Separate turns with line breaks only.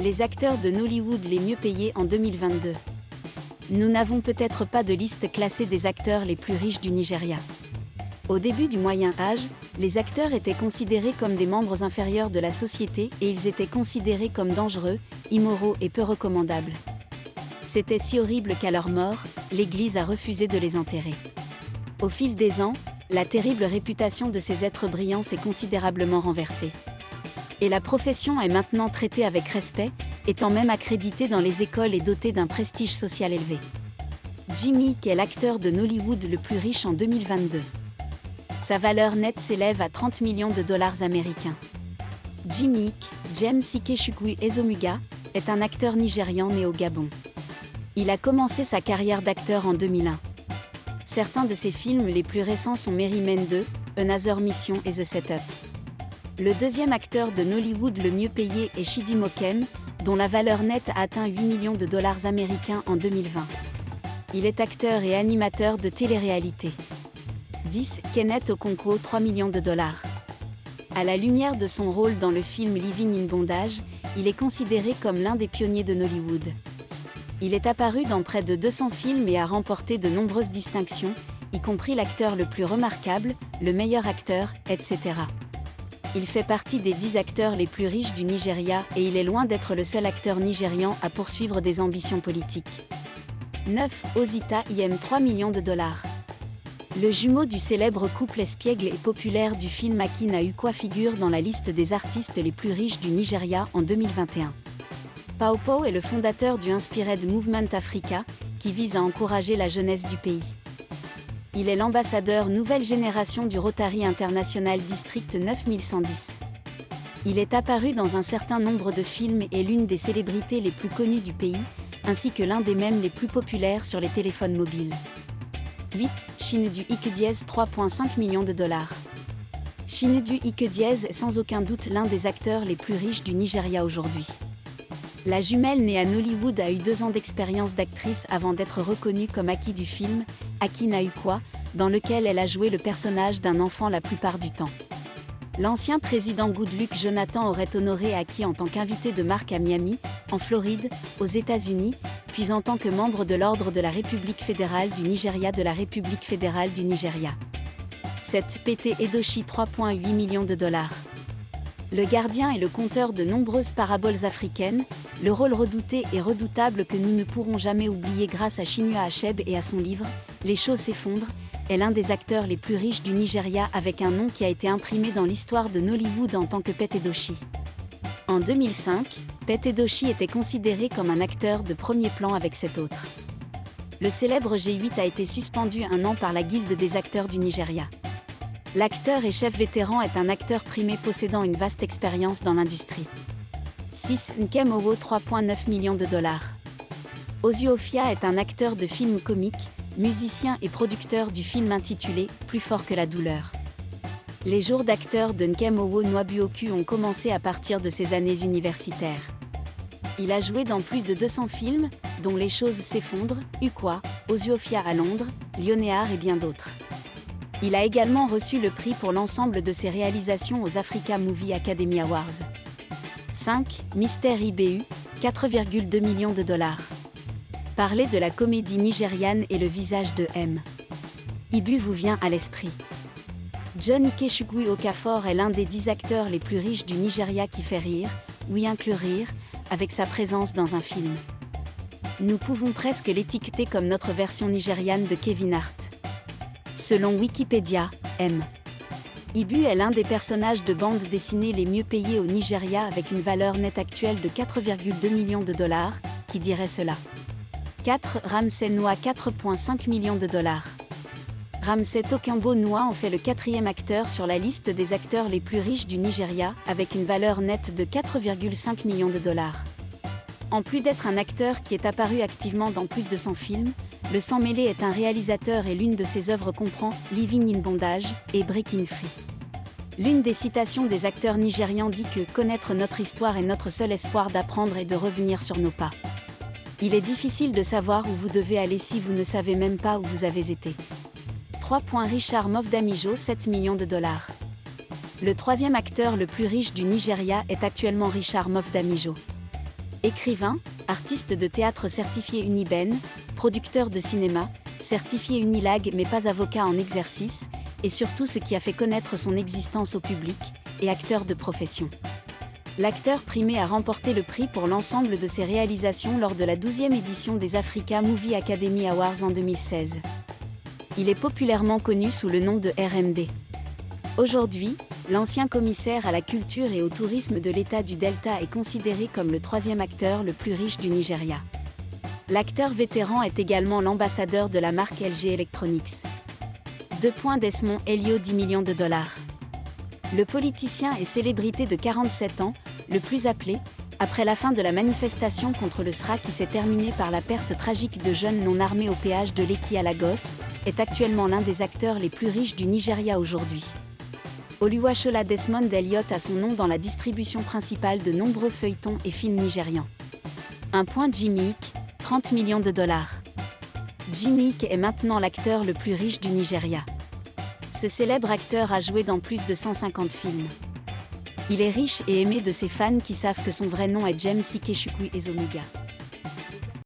Les acteurs de Nollywood les mieux payés en 2022. Nous n'avons peut-être pas de liste classée des acteurs les plus riches du Nigeria. Au début du Moyen Âge, les acteurs étaient considérés comme des membres inférieurs de la société et ils étaient considérés comme dangereux, immoraux et peu recommandables. C'était si horrible qu'à leur mort, l'Église a refusé de les enterrer. Au fil des ans, la terrible réputation de ces êtres brillants s'est considérablement renversée. Et la profession est maintenant traitée avec respect, étant même accréditée dans les écoles et dotée d'un prestige social élevé. Jimmy Ike est l'acteur de Nollywood le plus riche en 2022. Sa valeur nette s'élève à 30 millions de dollars américains. Jimmy Ike, James Ikechukwu Ezomuga, est un acteur nigérian né au Gabon. Il a commencé sa carrière d'acteur en 2001. Certains de ses films les plus récents sont Merry Men 2, Another Mission et The Setup. Le deuxième acteur de Nollywood le mieux payé est Chidi Mokem, dont la valeur nette a atteint 8 millions de dollars américains en 2020. Il est acteur et animateur de télé-réalité. 10. Kenneth Okonkwo 3 millions de dollars. À la lumière de son rôle dans le film Living in Bondage, il est considéré comme l'un des pionniers de Nollywood. Il est apparu dans près de 200 films et a remporté de nombreuses distinctions, y compris l'acteur le plus remarquable, le meilleur acteur, etc. Il fait partie des 10 acteurs les plus riches du Nigeria et il est loin d'être le seul acteur nigérian à poursuivre des ambitions politiques. 9. Osita Im 3 millions de dollars. Le jumeau du célèbre couple espiègle et populaire du film Aki na Ukwa figure dans la liste des artistes les plus riches du Nigeria en 2021. Pao Pao est le fondateur du Inspired Movement Africa, qui vise à encourager la jeunesse du pays. Il est l'ambassadeur nouvelle génération du Rotary International District 9110. Il est apparu dans un certain nombre de films et est l'une des célébrités les plus connues du pays, ainsi que l'un des mèmes les plus populaires sur les téléphones mobiles. 8. Chinedu Ike Diez 3,5 millions de dollars. Chinedu Ike Diez est sans aucun doute l'un des acteurs les plus riches du Nigeria aujourd'hui. La jumelle née à Nollywood a eu 2 ans d'expérience d'actrice avant d'être reconnue comme Aki du film Aki na Ukwa, dans lequel elle a joué le personnage d'un enfant la plupart du temps. L'ancien président Goodluck Jonathan aurait honoré Aki en tant qu'invité de marque à Miami, en Floride, aux États-Unis, puis en tant que membre de l'Ordre de la République fédérale du Nigeria de la République fédérale du Nigeria. 7. Pete Edochie 3,8 millions de dollars. Le gardien et le conteur de nombreuses paraboles africaines, le rôle redouté et redoutable que nous ne pourrons jamais oublier grâce à Chinua Achebe et à son livre « Les choses s'effondrent », est l'un des acteurs les plus riches du Nigeria avec un nom qui a été imprimé dans l'histoire de Nollywood en tant que Pete Edochie. En 2005, Pete Edochie était considéré comme un acteur de premier plan avec 7 autres. Le célèbre G8 a été suspendu 1 an par la Guilde des acteurs du Nigeria. L'acteur et chef vétéran est un acteur primé possédant une vaste expérience dans l'industrie. 6. Nkem Owo 3,9 millions de dollars. Ozuofia est un acteur de films comiques, musicien et producteur du film intitulé « Plus fort que la douleur ». Les jours d'acteur de Nkem Owo Nwabuoku ont commencé à partir de ses années universitaires. Il a joué dans plus de 200 films, dont Les choses s'effondrent, Ukwa, Ozuofia à Londres, Lionéard et bien d'autres. Il a également reçu le prix pour l'ensemble de ses réalisations aux Africa Movie Academy Awards. 5. Mystère IBU, 4,2 millions de dollars. Parler de la comédie nigériane et le visage de M. Ibu vous vient à l'esprit. John Ikechukwu Okafor est l'un des 10 acteurs les plus riches du Nigeria qui fait rire, oui inclure rire, avec sa présence dans un film. Nous pouvons presque l'étiqueter comme notre version nigériane de Kevin Hart. Selon Wikipédia, M. Ibu est l'un des personnages de bande dessinée les mieux payés au Nigeria avec une valeur nette actuelle de 4,2 millions de dollars, qui dirait cela. 4. Ramsey Nouah 4,5 millions de dollars. Ramsey Tokunbo Nouah en fait le 4e acteur sur la liste des acteurs les plus riches du Nigeria, avec une valeur nette de 4,5 millions de dollars. En plus d'être un acteur qui est apparu activement dans plus de 100 films, le Sang Mêlé est un réalisateur et l'une de ses œuvres comprend Living in Bondage et Breaking Free. L'une des citations des acteurs nigérians dit que « Connaître notre histoire est notre seul espoir d'apprendre et de revenir sur nos pas ». Il est difficile de savoir où vous devez aller si vous ne savez même pas où vous avez été. 3. Richard Mof-Damijo 7 millions de dollars. Le 3e acteur le plus riche du Nigeria est actuellement Richard Mof-Damijo. Écrivain, artiste de théâtre certifié Uniben, producteur de cinéma, certifié Unilag mais pas avocat en exercice, et surtout ce qui a fait connaître son existence au public, et acteur de profession. L'acteur primé a remporté le prix pour l'ensemble de ses réalisations lors de la 12e édition des Africa Movie Academy Awards en 2016. Il est populairement connu sous le nom de RMD. Aujourd'hui, l'ancien commissaire à la culture et au tourisme de l'État du Delta est considéré comme le 3e acteur le plus riche du Nigeria. L'acteur vétéran est également l'ambassadeur de la marque LG Electronics. Desmond Elliot 10 millions de dollars. Le politicien et célébrité de 47 ans, le plus appelé, après la fin de la manifestation contre le SRA qui s'est terminée par la perte tragique de jeunes non armés au péage de Lekki à Lagos, est actuellement l'un des acteurs les plus riches du Nigeria aujourd'hui. Oluwashola Desmond Elliot a son nom dans la distribution principale de nombreux feuilletons et films nigérians. Jimmy Ike, 30 millions de dollars. Jimmy Ike est maintenant l'acteur le plus riche du Nigeria. Ce célèbre acteur a joué dans plus de 150 films. Il est riche et aimé de ses fans qui savent que son vrai nom est James Ikechukwu Ezomuga.